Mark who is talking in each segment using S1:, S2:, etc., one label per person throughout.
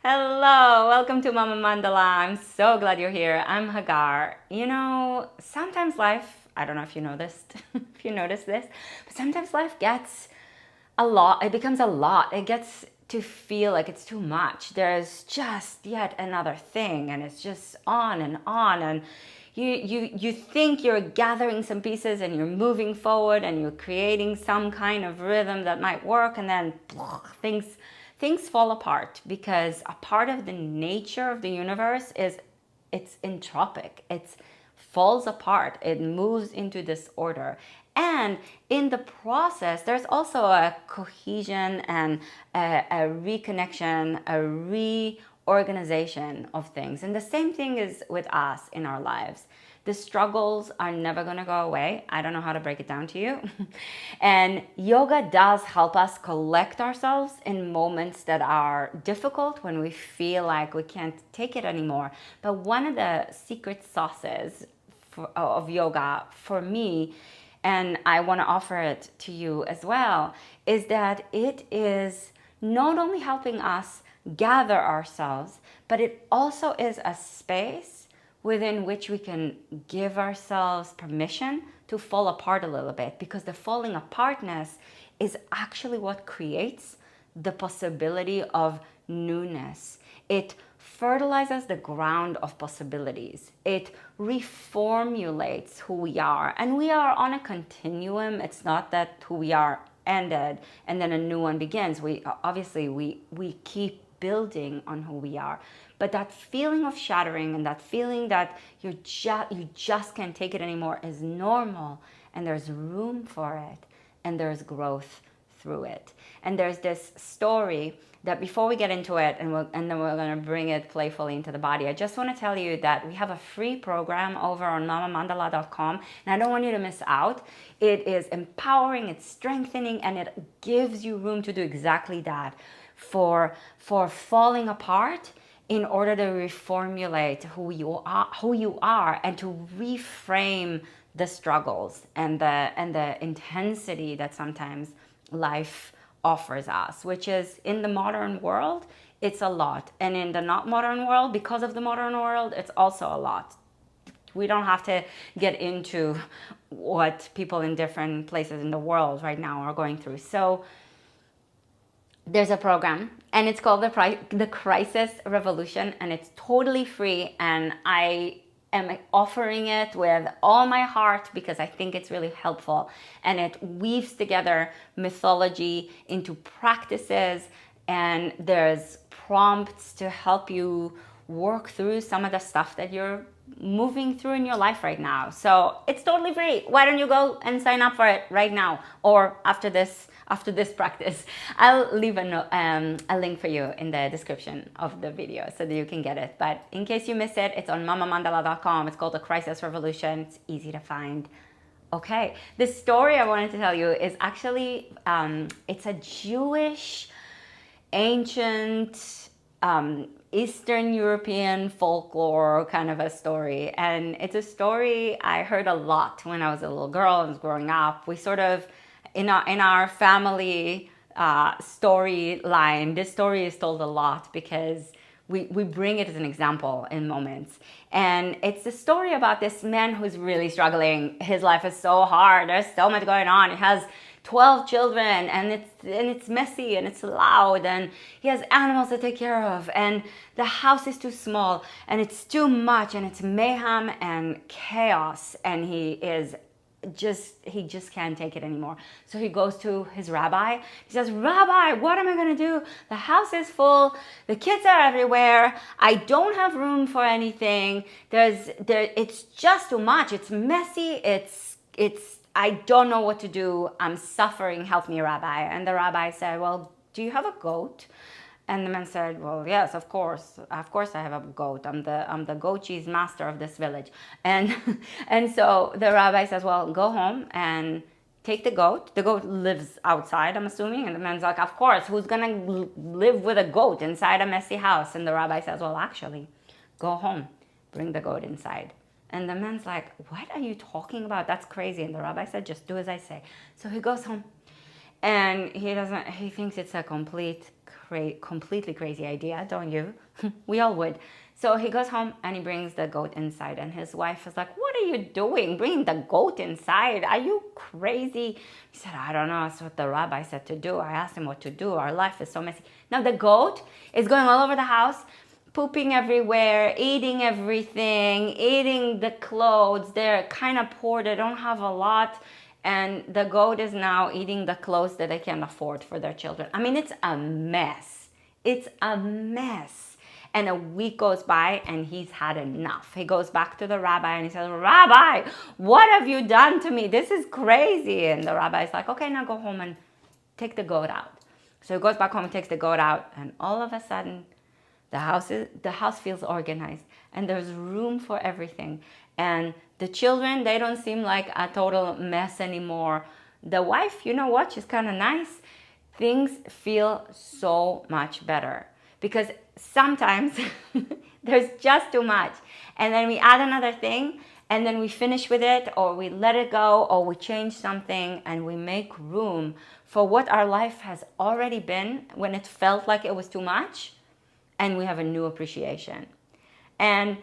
S1: Hello, welcome to Mama Mandala. I'm so glad you're here. I'm Hagar. Sometimes life, I don't know if you know this, if you notice this, but sometimes life gets a lot, it becomes a lot. It gets to feel like it's too much. There's just yet another thing, and it's just on, and you think you're gathering some pieces and you're moving forward and you're creating some kind of rhythm that might work, and then things fall apart because a part of the nature of the universe is it's entropic. It falls apart. It moves into disorder. And in the process, there's also a cohesion and a reconnection, a reorganization of things. And the same thing is with us in our lives. The struggles are never going to go away. I don't know how to break it down to you. And yoga does help us collect ourselves in moments that are difficult, when we feel like we can't take it anymore. But one of the secret sauces of yoga for me, and I want to offer it to you as well, is that it is not only helping us gather ourselves, but it also is a space within which we can give ourselves permission to fall apart a little bit, because the falling apartness is actually what creates the possibility of newness. It fertilizes the ground of possibilities. It reformulates who we are. And we are on a continuum. It's not that who we are ended and then a new one begins. We keep building on who we are. But that feeling of shattering and that feeling that you just can't take it anymore is normal, and there's room for it, and there's growth through it. And there's this story that, before we get into it, and then we're going to bring it playfully into the body, I just want to tell you that we have a free program over on mamamandala.com, and I don't want you to miss out. It is empowering, it's strengthening, and it gives you room to do exactly that, for falling apart, in order to reformulate who you are, and to reframe the struggles and the intensity that sometimes life offers us, which is, in the modern world, it's a lot. And in the not modern world, because of the modern world, it's also a lot. We don't have to get into what people in different places in the world right now are going through. So there's a program, and it's called the Crisis Revolution, and it's totally free, and I am offering it with all my heart because I think it's really helpful, and it weaves together mythology into practices, and there's prompts to help you work through some of the stuff that you're moving through in your life right now. So it's totally free. Why don't you go and sign up for it right now, or after this practice? I'll leave a link for you in the description of the video so that you can get it. But in case you miss it, it's on mamamandala.com. It's called The Crisis Revolution. It's easy to find. Okay, the story I wanted to tell you is actually, it's a Jewish, ancient, Eastern European folklore kind of a story. And it's a story I heard a lot when I was a little girl and was growing up. We sort of, in our family storyline, this story is told a lot because we bring it as an example in moments. And it's a story about this man who's really struggling. His life is so hard. There's so much going on. He has 12 children, and it's messy, and it's loud, and he has animals to take care of, and the house is too small, and it's too much, and it's mayhem and chaos, and he just can't take it anymore. So he goes to his rabbi. He says, "Rabbi, what am I going to do? The house is full. The kids are everywhere. I don't have room for anything. It's just too much. It's messy. I don't know what to do. I'm suffering. Help me, Rabbi." And the rabbi said, "Well, do you have a goat?" And the man said, "Well, yes, of course. Of course I have a goat. I'm the goat cheese master of this village." And and so the rabbi says, "Well, go home and take the goat." The goat lives outside, I'm assuming. And the man's like, "Of course, who's going to live with a goat inside a messy house?" And the rabbi says, "Well, actually, go home. Bring the goat inside." And the man's like, "What are you talking about? That's crazy." And the rabbi said, "Just do as I say." So he goes home, and he thinks it's a complete completely crazy idea, don't you? We all would. So he goes home and he brings the goat inside, and his wife is like, "What are you doing, bringing the goat inside? Are you crazy?" He said, "I don't know. That's what the rabbi said to do. I asked him what to do. Our life is so messy." Now the goat is going all over the house, pooping everywhere, eating everything, eating the clothes. They're kind of poor. They don't have a lot. And the goat is now eating the clothes that they can't afford for their children. I mean, it's a mess. It's a mess. And a week goes by and he's had enough. He goes back to the rabbi and he says, "Rabbi, what have you done to me? This is crazy." And the rabbi is like, "Okay, now go home and take the goat out." So he goes back home and takes the goat out, and all of a sudden, the house feels organized, and there's room for everything. And the children, they don't seem like a total mess anymore. The wife, you know what? She's kind of nice. Things feel so much better, because sometimes there's just too much. And then we add another thing, and then we finish with it, or we let it go, or we change something, and we make room for what our life has already been when it felt like it was too much. And we have a new appreciation. And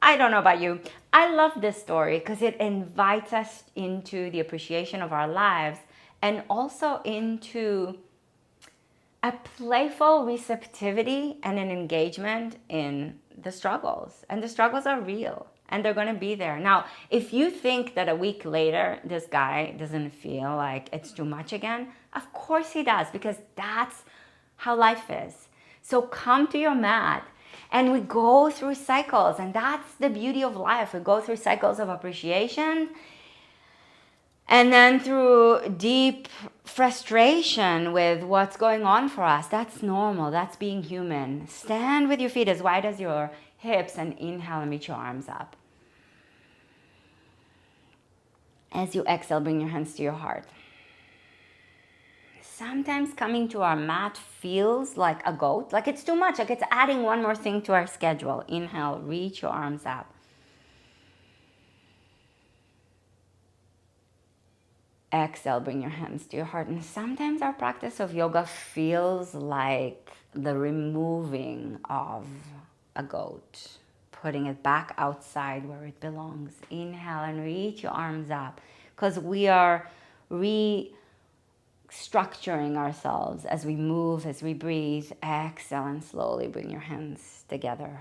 S1: I don't know about you, I love this story because it invites us into the appreciation of our lives, and also into a playful receptivity and an engagement in the struggles. And the struggles are real, and they're going to be there. Now, if you think that a week later this guy doesn't feel like it's too much again, of course he does, because that's how life is. So come to your mat, and we go through cycles, and that's the beauty of life. We go through cycles of appreciation, and then through deep frustration with what's going on for us. That's normal. That's being human. Stand with your feet as wide as your hips, and inhale and reach your arms up. As you exhale, bring your hands to your heart. Sometimes coming to our mat feels like a goat, like it's too much, like it's adding one more thing to our schedule. Inhale, reach your arms up. Exhale, bring your hands to your heart. And sometimes our practice of yoga feels like the removing of a goat, putting it back outside where it belongs. Inhale and reach your arms up, because we are structuring ourselves as we move, as we breathe. Exhale and slowly bring your hands together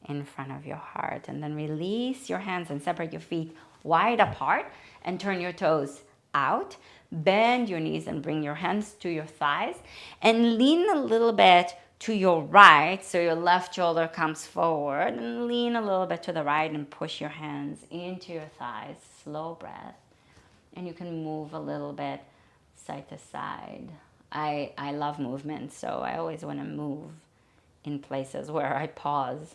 S1: in front of your heart, and then release your hands and separate your feet wide apart and turn your toes out. Bend your knees and bring your hands to your thighs, and lean a little bit to your right, so your left shoulder comes forward, and lean a little bit to the right and push your hands into your thighs. Slow breath, and you can move a little bit side to side. I love movement, so I always want to move in places where I pause.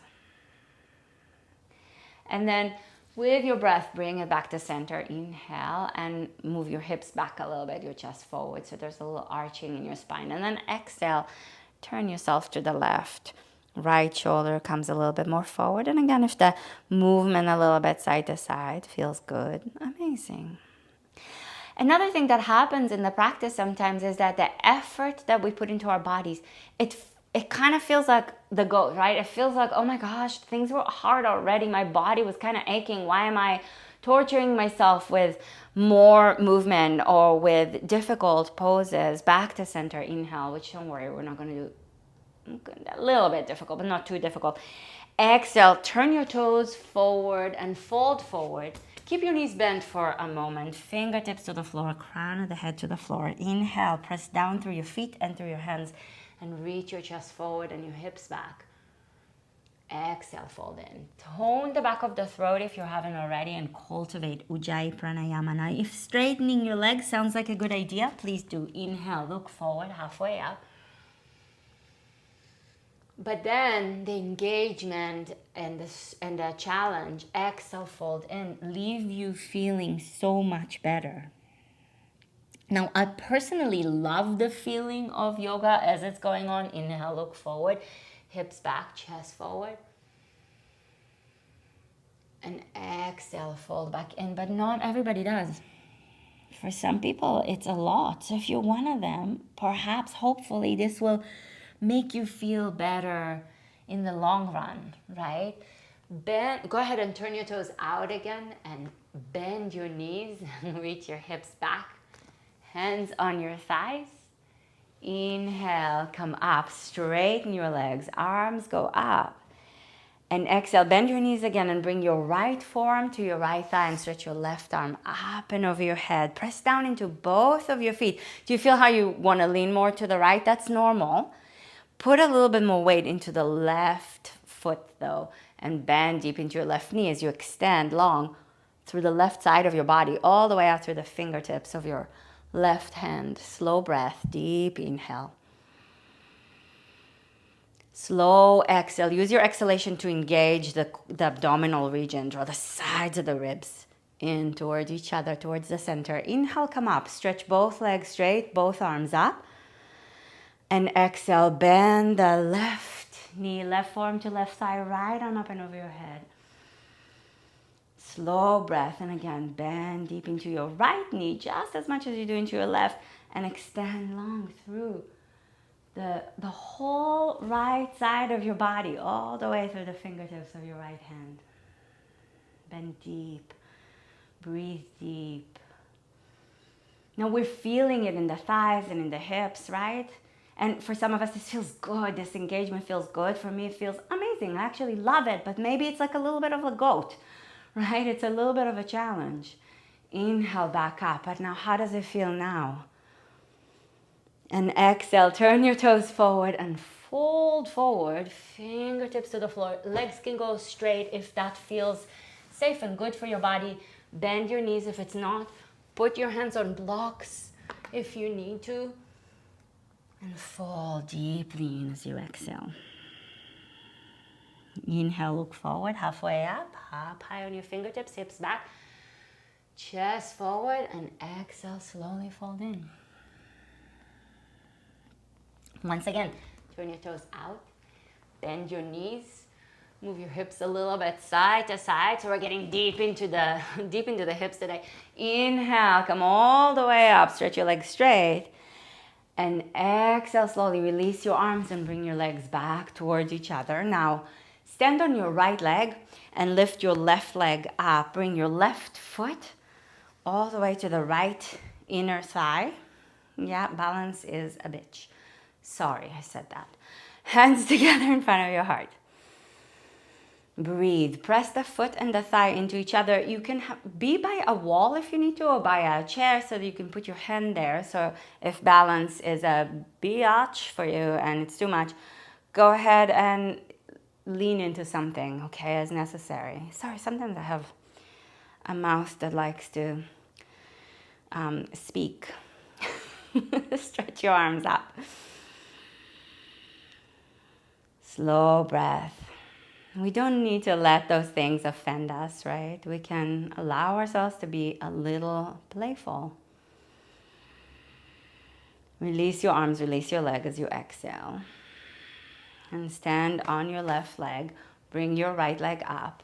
S1: And then with your breath, bring it back to center. Inhale and move your hips back a little bit, your chest forward, so there's a little arching in your spine. And then exhale, turn yourself to the left. Right shoulder comes a little bit more forward. And again, if the movement a little bit side to side feels good, amazing. Another thing that happens in the practice sometimes is that the effort that we put into our bodies, it kind of feels like the goat, right? It feels like, oh my gosh, things were hard already. My body was kind of aching. Why am I torturing myself with more movement or with difficult poses? Back to center, inhale, which don't worry, we're not going to do a little bit difficult, but not too difficult. Exhale, turn your toes forward and fold forward. Keep your knees bent for a moment. Fingertips to the floor, crown of the head to the floor. Inhale, press down through your feet and through your hands, and reach your chest forward and your hips back. Exhale, fold in. Tone the back of the throat if you haven't already, and cultivate Ujjayi Pranayama. Now, if straightening your legs sounds like a good idea, please do. Inhale, look forward, halfway up. But then the engagement and the challenge, exhale, fold in, leave you feeling so much better. Now, I personally love the feeling of yoga as it's going on. Inhale, look forward, hips back, chest forward. And exhale, fold back in. But not everybody does. For some people, it's a lot. So if you're one of them, perhaps, hopefully, this will make you feel better in the long run, right? Bend, go ahead and turn your toes out again and bend your knees and reach your hips back. Hands on your thighs. Inhale, come up, straighten your legs, arms go up. And exhale, bend your knees again and bring your right forearm to your right thigh and stretch your left arm up and over your head. Press down into both of your feet. Do you feel how you want to lean more to the right? That's normal. Put a little bit more weight into the left foot though, and bend deep into your left knee as you extend long through the left side of your body, all the way out through the fingertips of your left hand. Slow breath, deep inhale. Slow exhale. Use your exhalation to engage the abdominal region. Draw the sides of the ribs in towards each other, towards the center. Inhale, come up. Stretch both legs straight, both arms up. And exhale, bend the left knee, left forearm to left thigh, right arm up and over your head. Slow breath. And again, bend deep into your right knee just as much as you do into your left. And extend long through the whole right side of your body, all the way through the fingertips of your right hand. Bend deep. Breathe deep. Now we're feeling it in the thighs and in the hips, right? And for some of us, this feels good. This engagement feels good. For me, it feels amazing. I actually love it. But maybe it's like a little bit of a goat, right? It's a little bit of a challenge. Inhale back up. But now how does it feel now? And exhale, turn your toes forward and fold forward, fingertips to the floor. Legs can go straight if that feels safe and good for your body. Bend your knees if it's not. Put your hands on blocks if you need to. And fall deeply in as you exhale. Inhale, look forward, halfway up high on your fingertips, hips back. Chest forward, and exhale, slowly fold in. Once again, turn your toes out, bend your knees, move your hips a little bit side to side. So we're getting deep into the hips today. Inhale, come all the way up, stretch your legs straight. And exhale, slowly release your arms and bring your legs back towards each other. Now, stand on your right leg and lift your left leg up. Bring your left foot all the way to the right inner thigh. Yeah, balance is a bitch. Sorry, I said that. Hands together in front of your heart. Breathe. Press the foot and the thigh into each other. You can be by a wall if you need to, or by a chair so that you can put your hand there. So if balance is a biatch for you and it's too much, go ahead and lean into something, okay, as necessary. Sorry, sometimes I have a mouth that likes to speak. Stretch your arms up. Slow breath. We don't need to let those things offend us, right? We can allow ourselves to be a little playful. Release your arms, release your leg as you exhale. And stand on your left leg. Bring your right leg up.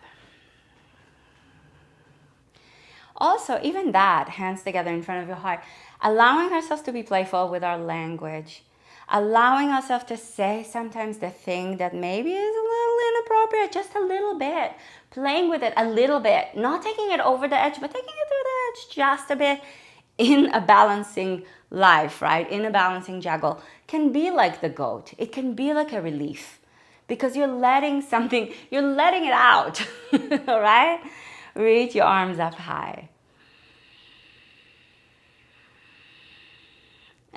S1: Also, even that, hands together in front of your heart, allowing ourselves to be playful with our language. Allowing ourselves to say sometimes the thing that maybe is a little inappropriate, just a little bit. Playing with it a little bit. Not taking it over the edge, but taking it through the edge just a bit in a balancing life, right? In a balancing juggle. Can be like the goat. It can be like a relief. Because you're letting it out, all right? Reach your arms up high.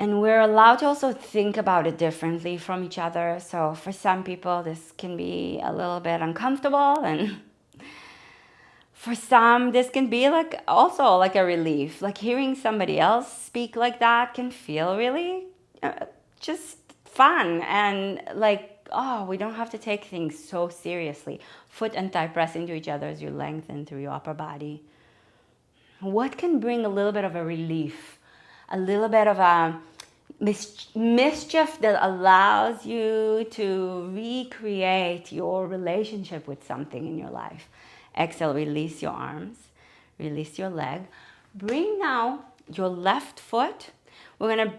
S1: And we're allowed to also think about it differently from each other. So for some people, this can be a little bit uncomfortable. And for some, this can be also like a relief. Like hearing somebody else speak like that can feel really just fun. And we don't have to take things so seriously. Foot and thigh press into each other as you lengthen through your upper body. What can bring a little bit of a relief? A little bit of a mischief that allows you to recreate your relationship with something in your life. Exhale, release your arms, release your leg. Bring now your left foot. We're going to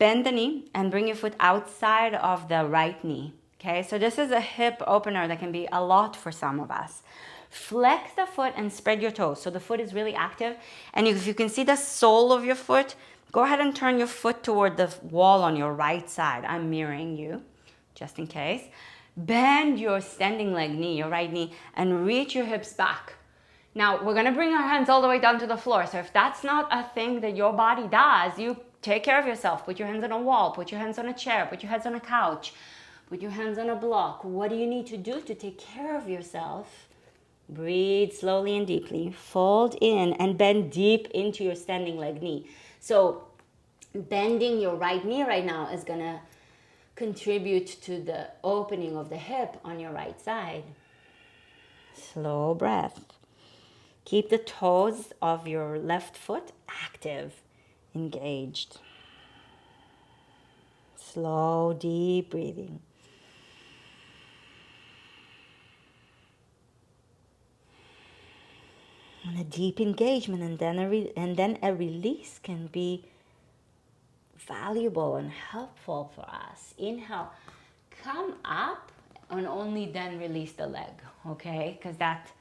S1: bend the knee and bring your foot outside of the right knee. Okay, so this is a hip opener that can be a lot for some of us. Flex the foot and spread your toes. So the foot is really active. And if you can see the sole of your foot, go ahead and turn your foot toward the wall on your right side. I'm mirroring you, just in case. Bend your standing leg knee, your right knee, and reach your hips back. Now, we're gonna bring our hands all the way down to the floor. So if that's not a thing that your body does, you take care of yourself. Put your hands on a wall, put your hands on a chair, put your hands on a couch, put your hands on a block. What do you need to do to take care of yourself? Breathe slowly and deeply. Fold in and bend deep into your standing leg knee. So bending your right knee right now is gonna contribute to the opening of the hip on your right side. Slow breath. Keep the toes of your left foot active, engaged. Slow, deep breathing. And a deep engagement and then a release can be valuable and helpful for us. Inhale, come up and only then release the leg, okay? Because that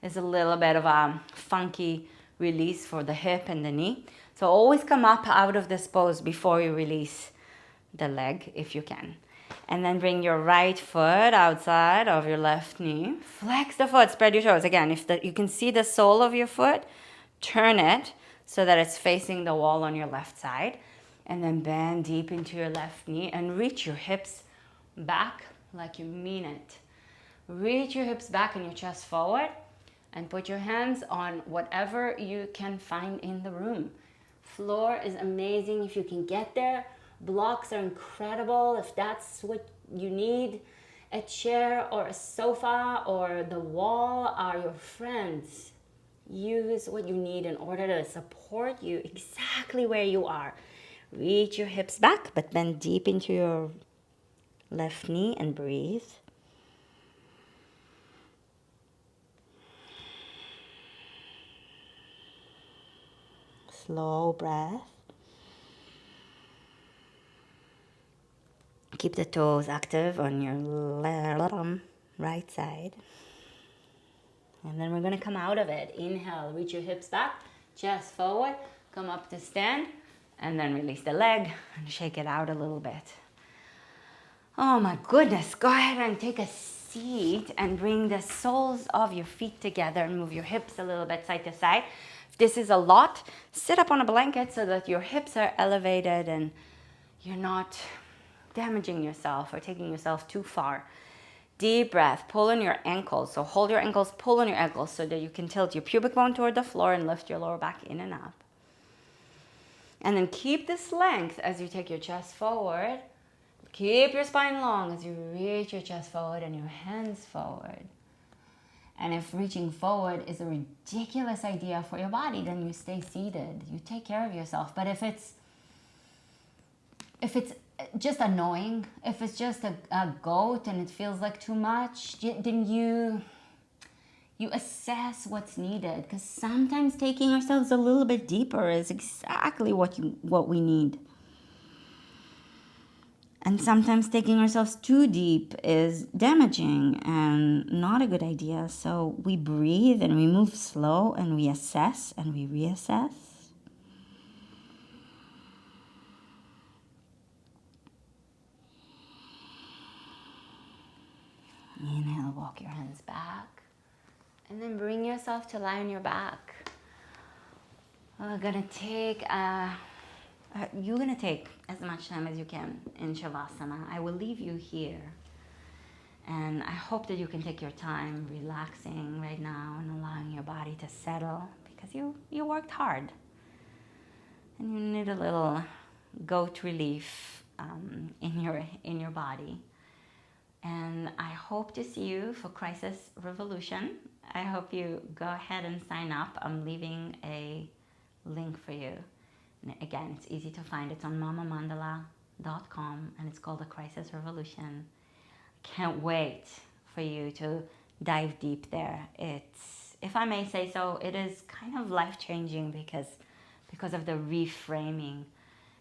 S1: is a little bit of a funky release for the hip and the knee. So always come up out of this pose before you release the leg if you can. And then bring your right foot outside of your left knee. Flex the foot, spread your toes. Again, if you can see the sole of your foot, turn it so that it's facing the wall on your left side. And then bend deep into your left knee and reach your hips back like you mean it. Reach your hips back and your chest forward and put your hands on whatever you can find in the room. Floor is amazing if you can get there. Blocks are incredible if that's what you need. A chair or a sofa or the wall are your friends. Use what you need in order to support you exactly where you are. Reach your hips back, but bend deep into your left knee and breathe. Slow breath. Keep the toes active on your right side. And then we're going to come out of it. Inhale, reach your hips back, chest forward, come up to stand, and then release the leg and shake it out a little bit. Oh my goodness, go ahead and take a seat and bring the soles of your feet together and move your hips a little bit side to side. If this is a lot, sit up on a blanket so that your hips are elevated and you're not damaging yourself or taking yourself too far. Deep breath, pull on your ankles. So hold your ankles, pull on your ankles so that you can tilt your pubic bone toward the floor and lift your lower back in and up. And then keep this length as you take your chest forward. Keep your spine long as you reach your chest forward and your hands forward. And if reaching forward is a ridiculous idea for your body, then you stay seated. You take care of yourself. But if it's just annoying, if it's just a goat and it feels like too much, then you assess what's needed. Because sometimes taking ourselves a little bit deeper is exactly what we need. And sometimes taking ourselves too deep is damaging and not a good idea. So we breathe and we move slow and we assess and we reassess. Inhale, walk your hands back. And then bring yourself to lie on your back. We're gonna take you're going to take as much time as you can in shavasana. I will leave you here. And I hope that you can take your time relaxing right now and allowing your body to settle because you worked hard. And you need a little goat relief in your body. And I hope to see you for Crisis Revolution. I hope you go ahead and sign up. I'm leaving a link for you. Again, it's easy to find. It's on mamamandala.com and it's called the Crisis Revolution. Can't wait for you to dive deep there. It's, if I may say so, it is kind of life-changing because of the reframing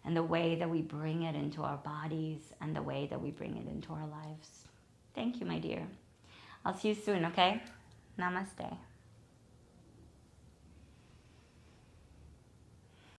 S1: and the way that we bring it into our bodies and the way that we bring it into our lives. Thank you, my dear. I'll see you soon, okay? Namaste.